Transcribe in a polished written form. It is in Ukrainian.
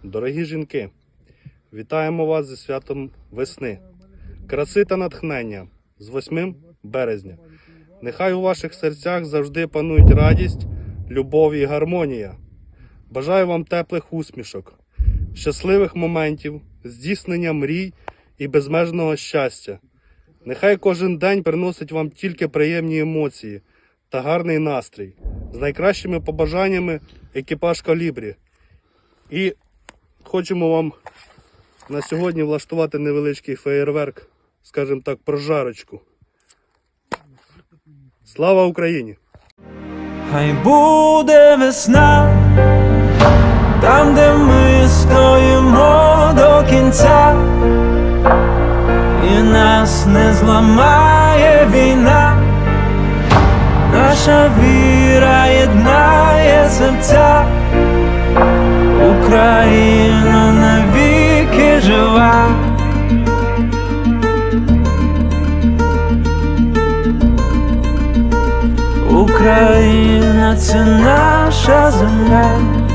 Дорогі жінки, вітаємо вас зі святом весни, краси та натхнення з 8 березня. Нехай у ваших серцях завжди панують радість, любов і гармонія. Бажаю вам теплих усмішок, щасливих моментів, здійснення мрій і безмежного щастя. Нехай кожен день приносить вам тільки приємні емоції та гарний настрій. З найкращими побажаннями екіпаж Колібрі. І хочемо вам на сьогодні влаштувати невеличкий феєрверк, скажімо так, прожарочку. Слава Україні! Хай буде весна, там, де ми стоїмо до кінця, і нас не зламає війна, наша віра єднає серця, Україна навіки жива. Україна – це наша земля.